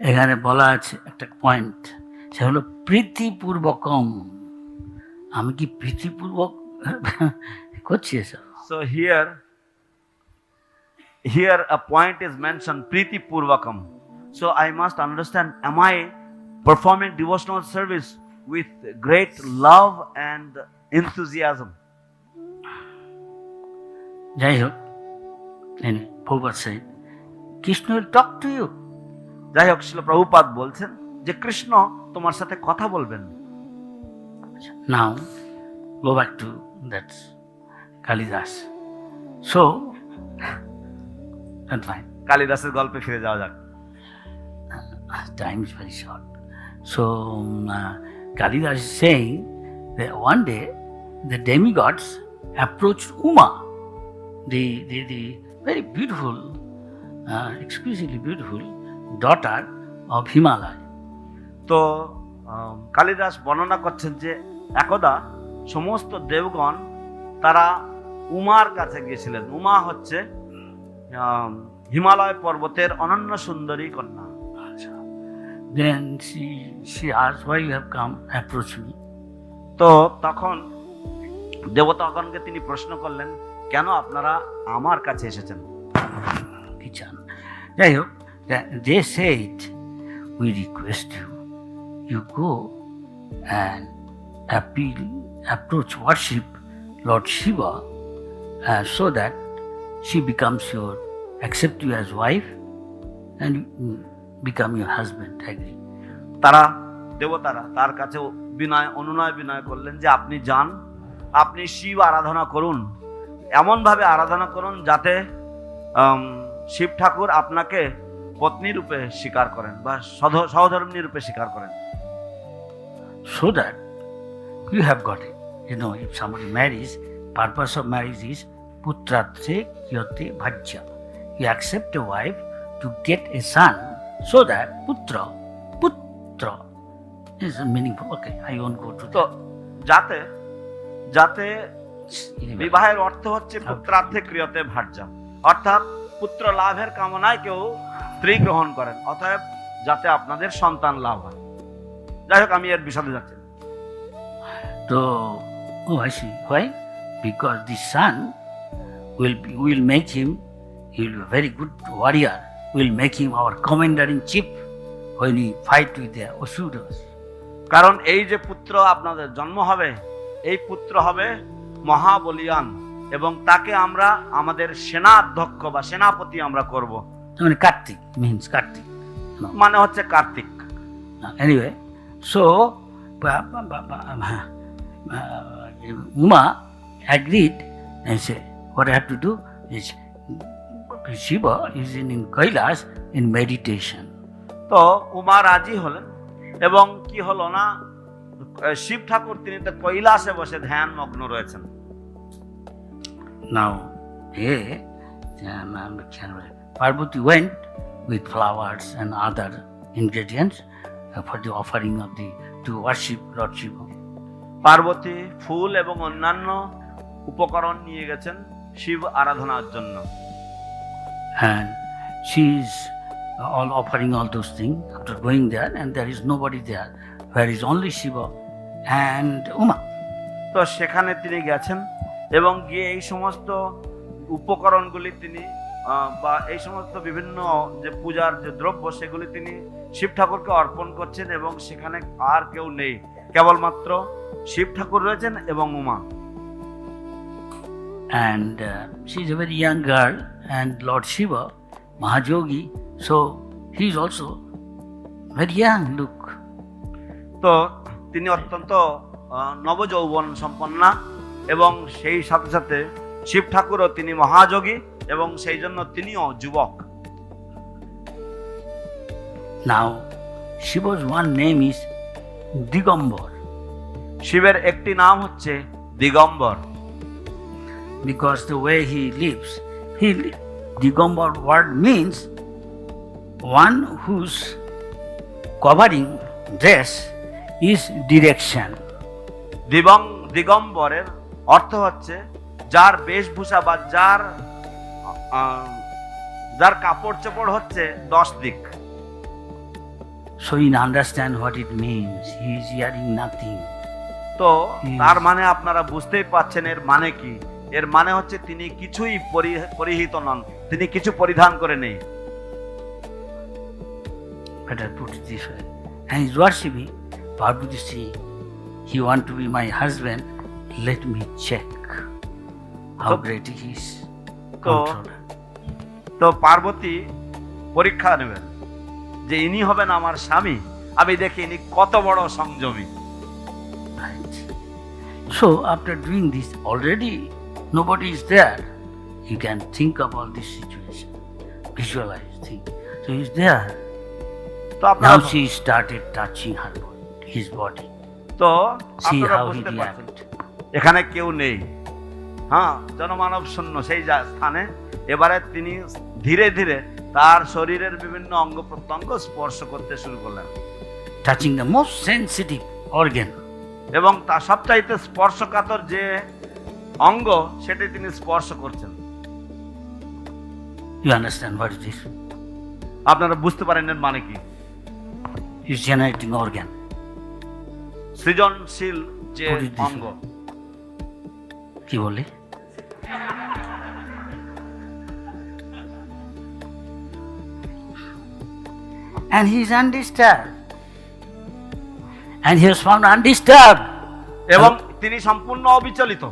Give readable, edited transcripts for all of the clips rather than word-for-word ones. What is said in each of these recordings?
এখানে বলা আছে একটা পয়েন্ট, সে হলো প্রীতিপূর্বকম। আমি কি প্রীতিপূর্বক করছি এসব? So here a point is mentioned, Priti Purvakam. So I must understand, am I performing devotional service with great love and enthusiasm? যাই হোক, Prabhupada said, Krishna will talk to you. যাই হোক, শিল প্রভুপাদ বলছেন যে কৃষ্ণ তোমার সাথে কথা বলবেন। Now go back to that Kalidas. So that's fine. কালিদাসের গল্পে ফিরে যাওয়া যাক। Time is very short. So Kalidas is saying that one day the demigods approached Uma, the very beautiful, exquisitely beautiful daughter of Himalaya. তো কালিদাস বর্ণনা করছেন যে একদা সমস্ত দেবগণ তারা উমার কাছে গিয়েছিলেন। উমা হচ্ছে হিমালয় পর্বতের অনন্য সুন্দরী কন্যা। Then she asked, why you have come approach me? তো তখন দেবতাগণকে তিনি প্রশ্ন করলেন, কেন আপনারা আমার কাছে এসেছেন? কি চান? যাই হোক, they said, we request you, you go and approach worship Lord Shiva, so that she becomes accept you as wife and become your husband. Agree? দেবতারা তার কাছে অনুনয় বিনয় করলেন যে আপনি যান, আপনি শিব আরাধনা করুন, এমন ভাবে আরাধনা করুন যাতে শিব ঠাকুর আপনাকে পত্নী রূপে স্বীকার করেন বা সহধর্মিণী রূপে স্বীকার করেন। So that you have got it. If somebody marries, purpose of marriage is putratre kyote bhajya. You accept a wife to get a son, so that putra is meaningful. Okay, I won't go to তো that. যাতে বিবাহের অর্থ হচ্ছে পুত্রার্থে ক্রিয়তে ভার্যা, অর্থাৎ পুত্র লাভের কামনায় কেউ স্ত্রী গ্রহণ করেন, অতএব যাতে আপনাদের সন্তান লাভ হয়। যাই হোক, আমি এর বিশদে যাচ্ছি। So, I see. Why? Because the son will make him, he will be a very good warrior, will make him our commander-in-chief when he fight with the Asuras. কারণ এই যে পুত্র আপনাদের জন্ম হবে, এই পুত্র হবে মহাবলিয়ান এবং তাকে আমরা আমাদের সেনাধ্যক্ষ বা সেনাপতি আমরা করব। মানে Kartik means Kartik. মানে হচ্ছে Kartik. Anyway, so Uma agreed and said, what I have to do is Shiva is in Kailas in meditation. তো উমা রাজি হলেন এবং কি হলো না, শিব ঠাকুর তিনি তো কৈলাসে বসে ধ্যান মগ্ন রয়েছেন। Now, Parvati went with flowers and other ingredients for the offering of to worship Lord Shiva. Parvati ফুল এবং অন্যান্য উপকরণ নিয়ে গেছেন শিব আরাধনার জন্য। And she is all offering all those things. After going there, and there is nobody there, where is only Shiva and Uma. তো সেখানে তিনি গেছেন এবং গিয়ে এই সমস্ত উপকরণগুলি তিনি বা এই সমস্ত বিভিন্ন যে পূজার যে দ্রব্য সেগুলি তিনি শিব ঠাকুরকে অর্পণ করছেন এবং সেখানে আর কেউ নেই, কেবলমাত্র শিব ঠাকুর রয়েছেন এবং Uma. And she is a very young girl, and Lord Shiva, Mahajogi, so he is also very young. Look. তো তিনি অত্যন্ত নবযৌবন সম্পন্না এবং সেই সাথে সাথে শিব ঠাকুরও তিনি মহাযোগী এবং সেই জন্য তিনিও যুবক। Now, Shiva's one name is Digambor. শিবের একটি নাম হচ্ছে দিগম্বর। Because the way he lives, Digambor word means one whose covering dress is direction. দিগম্বরের অর্থ হচ্ছে যার বেশভূষা বা যার কাপড় চোপড় হচ্ছে 10 দিক। so he understand what it means. He is hearing nothing. তো তার মানে আপনারা বুঝতেই পাচ্ছেন এর মানে কি। এর মানে হচ্ছে তিনি কিছুই পরিহিত নন, তিনি কিছু পরিধান করে নেই। Better put it this way. And he's worshipping. Parvati say, he want to be my husband. Let me check how So- great he is. তো Controller. তো পার্বতী পরীক্ষা নেবেন যে ইনি হবেন আমার স্বামী, আমি দেখি ইনি কত বড় সংযমী। Right. So after doing this, already nobody is there. You can think of all this situation, visualize, think. So he's there. তো আপনারা Now she started touching her body, his body. তো See আপনারা how he বুঝতে পারছেন reacted. এখানে কেউ নেই, হ্যাঁ, জনমানব শূন্য সেই স্থানে। এবারে তিনি ধীরে ধীরে তার শরীরের বিভিন্ন অঙ্গ প্রত্যঙ্গ স্পর্শ করতে শুরু করলেন Touching the most sensitive organ. এবং তার সবচাইতে স্পর্শকাতর যে অঙ্গ সেটি তিনি স্পর্শ করছেন। You understand what it is? আপনারা বুঝতে পারেন এর মানে কি। It's generating organ. সৃজনশীল যে Put it this অঙ্গ, way. কি বলে? And he is undisturbed. And he was found undisturbed. এবং তিনি সম্পূর্ণ অবিচলিত।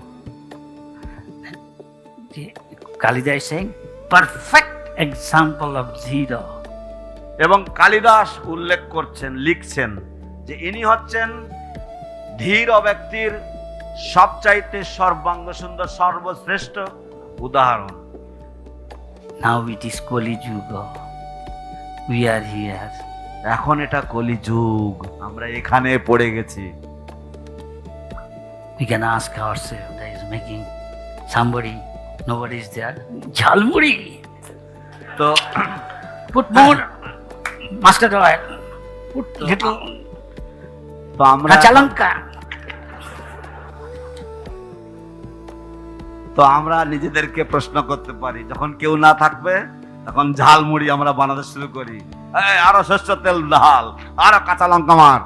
Kalida is saying, perfect example of zero. এবং কালিদাস উল্লেখ করছেন, লিখছেন যে ইনি হচ্ছেন ধীর ব্যক্তির সবচাইতে সর্বাঙ্গ সুন্দর সর্বশ্রেষ্ঠ উদাহরণ। Now it is Kali Yuga. We are here. এখন এটা কলিযুগ, আমরা এখানে পড়ে গেছি। We can ask ourselves, that is making somebody, nobody is there. Jhalmuri. তো Put more mustard oil. Put little তো আমরা kachalanka. তো আমরা নিজেদেরকে প্রশ্ন করতে পারি, যখন কেউ না থাকবে তখন ঝালমুড়ি আমরা বানাতে শুরু করি, এই আরো সরষের তেল ঢাল, আরো কাঁচা লঙ্কা মার।